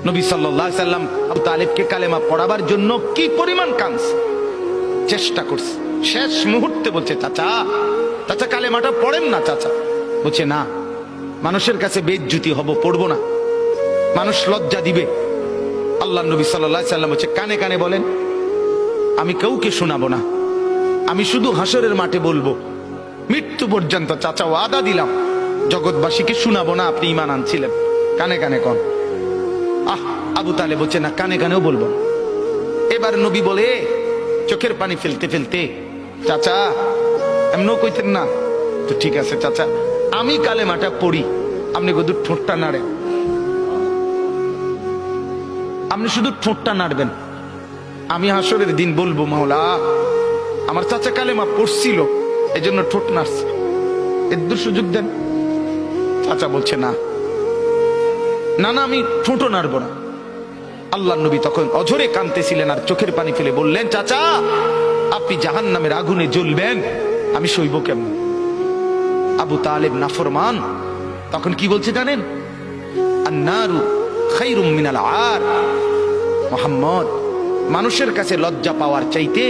নবী সাল্লাল্লাহু আলাইহি সাল্লাম আবু তালেবকে কালেমা পড়াবার জন্য কি পরিমাণ কাঁদছে, চেষ্টা করছে। শেষ মুহূর্তে বলছে, চাচা চাচা কালেমাটা পড়েন না চাচা। বলছে না, মানুষের কাছে বেইজ্জতি হব, পড়বো না, মানুষ লজ্জা দিবে। আল্লাহ নবী সাল্লাল্লাহু আলাইহি সাল্লাম বলছে, কানে কানে বলেন, আমি কাউকে শোনাবো না, আমি শুধু হাসরের মাঠে বলবো, মৃত্যু পর্যন্ত চাচা ওয়াদা দিলাম জগৎবাসীকে শোনাবো না আপনি ঈমান আনছিলেন, কানে কানে কন। আবু তালেব বলছে না, কানে কানেও বলবো। এবার নবী বলে চোখের পানি ফেলতে ফেলতে, চাচা এমনও কইতেন না তো, ঠিক আছে চাচা, আমি কালেমাটা পড়ি, আপনি শুধু ঠোঁটটা নাড়েন, আপনি শুধু ঠোঁটটা নাড়বেন, আমি হাসরের দিন বলবো মাওলা আমার চাচা কালেমা পড়ছিল এই জন্য ঠোঁট নাড়ছে, এর সুযোগ দেন। চাচা বলছে না না না, আমি ঠোঁটও নাড়বো না। আল্লাহ নবী তখন অঝরে কাঁদতেছিলেন আর চোখের পানি ফেলে বললেন, চাচা আপনি জাহান্নামের আগুনে জ্বলবেন, আমি সইব কেমন? আবু তালেব নাফরমান তখন কি বলছে জানেন? আন্নারু খায়রুম মিনাল আর। মুহাম্মদ, মানুষের কাছে লজ্জা পাওয়ার চাইতে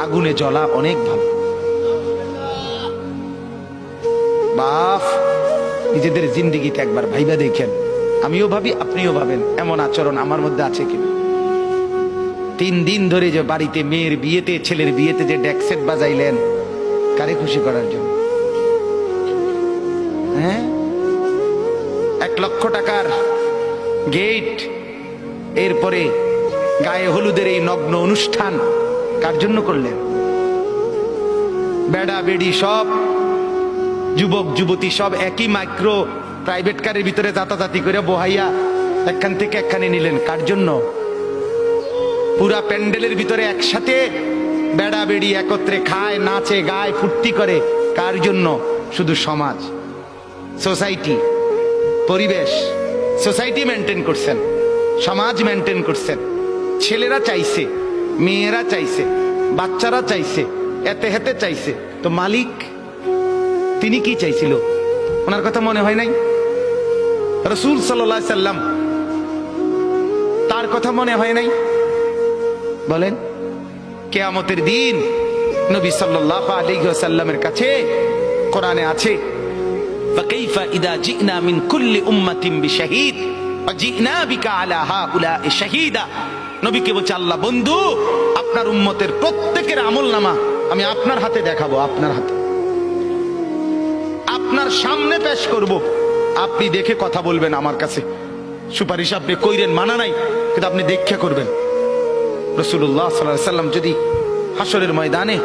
আগুনে জ্বলা অনেক ভালো। বাপ, নিজেদের জিন্দেগিতে একবার ভাইবা দেখেন, আমিও ভাবি আপনিও ভাবেন এমন আচরণ আমার মধ্যে আছে কিনা। 3 দিন ধরে যে বাড়িতে মেয়ের বিয়েতে ছেলের বিয়েতে যে ডেকসেট বাজাইলেন, কারে খুশি করার জন্য? হ্যাঁ, 1 লক্ষ টাকার গেট, এরপরে গায়ে হলুদের এই নগ্ন অনুষ্ঠান কার জন্য করলেন? বেড়া বেড়ি সব, যুবক যুবতী সব একই মাইক্রো প্রাইভেট কারের ভিতরে যাতাযাতি করে বহাইয়া একখান থেকে একখানে নিলেন, কার জন্য? পুরা প্যান্ডেলের ভিতরে একসাথে বেড়া বেড়ি একত্রে খায়, নাচে, গায়, ফুর্তি করে, কার জন্য? শুধু সমাজ, সোসাইটি, পরিবেশ, সোসাইটি মেনটেন করছেন, সমাজ মেনটেন করছেন। ছেলেরা চাইছে, মেয়েরা চাইছে, বাচ্চারা চাইছে, এতে হেতে চাইছে, তো মালিক তিনি কি চাইছিল? ওনার কথা মনে হয় নাই? রাসূল সাল্লাল্লাহু আলাইহি সাল্লাম, তার কথা মনে হয় নাই? বলেন, কিয়ামতের দিন নবী সাল্লাল্লাহু আলাইহি ওয়াসাল্লামের কাছে কোরআনে আছে, ফাকাইফা ইদা জিনা মিন কুল্লি উম্মাতিন বিশাহিদ ওয়া জিনা বিকা আলা হাউলা'i শাহীদা। নবীকে বলছে আল্লাহ, বন্ধু আপনার উম্মতের প্রত্যেকের আমলনামা আমি আপনার হাতে দেখাবো, আপনার হাতে, আপনার সামনে পেশ করব, আপনি দেখে কথা বলবেন। আমার কাছে সুপারিশ আপনি কইরেন, মানা নাই, কিন্তু আপনি দেখে করবেন। রাসূলুল্লাহ সাল্লাল্লাহু আলাইহি ওয়াসাল্লাম যদি হাসরের ময়দানে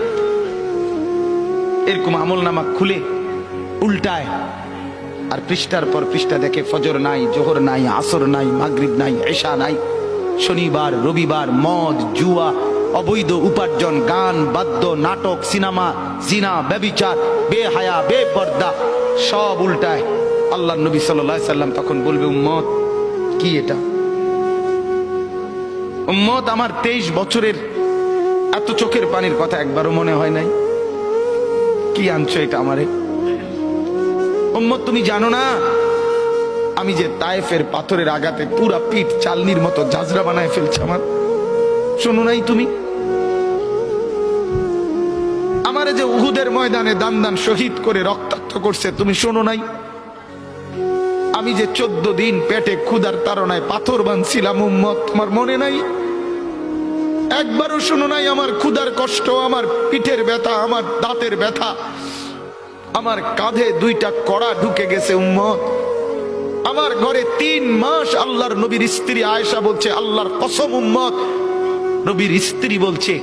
এরকম আমলনামা খুলে উল্টায় আর পৃষ্ঠার পর পৃষ্ঠা দেখে ফজর নাই, জোহর নাই, আসর নাই, মাগরিব নাই, ইশা নাই, শনিবার রবিবার, মদ জুয়া, অবৈধ উপার্জন, গান বাদ্য, নাটক, সিনেমা, জিনা, ব্যভিচার, বেহায়া, বেপর্দা সব উল্টায়। আল্লাহ নবী সাল্লাল্লাহু আলাইহি সাল্লাম তখন বলবে, উম্মত কি এটা? উম্মত, আমার 23 বছরের এত চোখের পানির কথা একবারও মনে হয় নাই? কি আনছো এটা আমারে? উম্মত, তুমি জানো না আমি যে তায়েফের পাথরের আঘাতে পুরা পিঠ চালনির মতো ঝাঁঝরা বানায় ফেলছে আমার? শোনো নাই তুমি? আমারে যে উহুদের ময়দানে দান দান শহীদ করে রক্তাক্ত করছে, তুমি শোনো নাই? আমি যে 14 দিন পেটে ক্ষুধার তাড়নায় পাথর বাঁধছিলাম, উম্মত তোমার মনে নাই? একবারও শোনো নাই আমার ক্ষুধার কষ্ট, আমার পিঠের ব্যথা, আমার দাঁতের ব্যথা, আমার কাঁধে 2টা কড়া ঢুকে গেছে? উম্মত, আমার ঘরে 3 মাস আল্লাহর নবীর স্ত্রী আয়েশা বলছে, আল্লাহর কসম উম্মত, নবীর স্ত্রী বলছে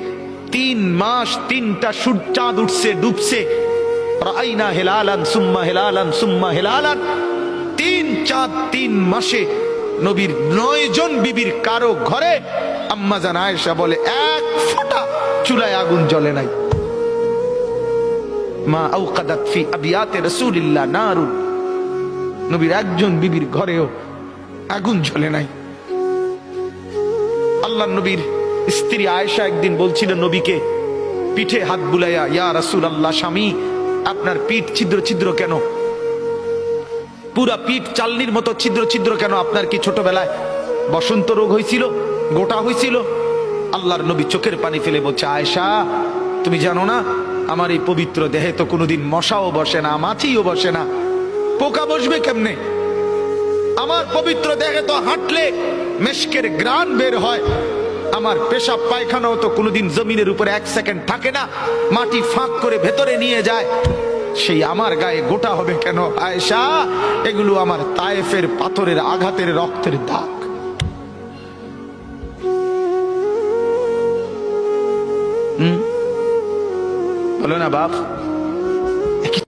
3 মাস 3টা চাঁদ উঠছে ডুবছে, রাআইনা হিলালান সুম্মা হিলালান সুম্মা হিলালান, 3 চাঁদ 3 মাসে নবীর 9 জন বিবির কারো ঘরে আম্মা জান আয়েশা বলে 1 ফোঁটা চুলায় আগুন জ্বলে নাই। মা আওকাদাত ফি আবিয়াতে রাসূলিল্লাহ নারুন, নবীর একজন বিবির ঘরেও আগুন জ্বলে নাই। আল্লাহ নবীর স্ত্রী আয়েশা একদিন বলছিল নবীকে পিঠে হাত বুলাইয়া, ইয়া রাসূলুল্লাহ, স্বামী আপনার পিঠ ছিদ্র ছিদ্র কেন? পুরা পিঠ চালনির মতো ছিদ্র ছিদ্র কেন? আপনার কি ছোটবেলায় বসন্ত রোগ হয়েছিল, গোটা হয়েছিল। আল্লাহর নবী চোখের পানি ফেলে বলছে, আয়েশা তুমি জানো না আমার এই পবিত্র দেহে তো কোনোদিন মশাও বসে না, মাছিও বসে না, পোকা বসবে কেমনে? আমার পবিত্র দেহে তো হাঁটলে মেশকের গ্রান বের হয়, আমার পেশাব পায়খানাও তো কোনোদিন জমিনের উপরে 1 সেকেন্ড থাকে না, মাটি ফাঁক করে ভেতরে নিয়ে যায়, সেই আমার গায়ে গোটা হবে কেন? আয়েশা এগুলো আমার তায়েফের পাথরের আঘাতের রক্তের দাগ। বলো না বাপ।